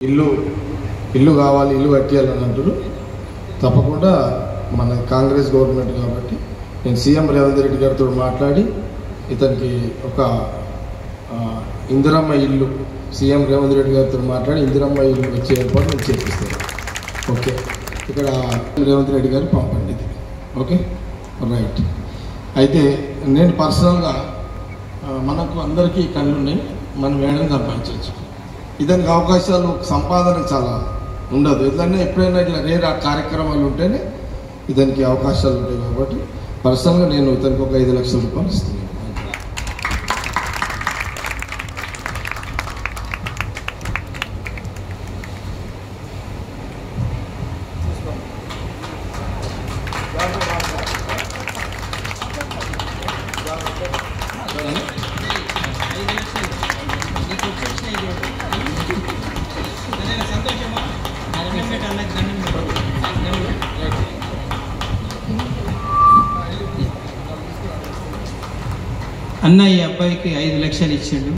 ఇల్లు కావాలి, ఇల్లు కట్టియాలని అంటారు. తప్పకుండా మన కాంగ్రెస్ గవర్నమెంట్ కాబట్టి నేను సీఎం రేవంత్ రెడ్డి గారితో మాట్లాడి ఇతనికి ఒక ఇందిరమ్మ ఇల్లు సీఎం రేవంత్ రెడ్డి గారితో మాట్లాడి ఇందిరమ్మ ఇల్లు వచ్చే ఏర్పాటు నేను చేపిస్తాను. ఓకే, ఇక్కడ రేవంత్ రెడ్డి గారు పంపండి ఇది. Okay, right. అయితే నేను పర్సనల్గా మనకు అందరికీ కళ్ళు ఉన్నాయి, మనం వేయడం సంపాదించవచ్చు. ఇదానికి అవకాశాలు సంపాదన చాలా ఉండదు. ఎట్లన్నా ఎప్పుడైనా ఇట్లా రేర్ కార్యక్రమాలు ఉంటేనే ఇతనికి అవకాశాలు ఉంటాయి. కాబట్టి పర్సనల్గా నేను ఇతనికి ఒక 5 లక్షల రూపాయలు ఇస్తున్నాను. అన్న ఈ అబ్బాయికి 5 లక్షలు ఇచ్చిండు.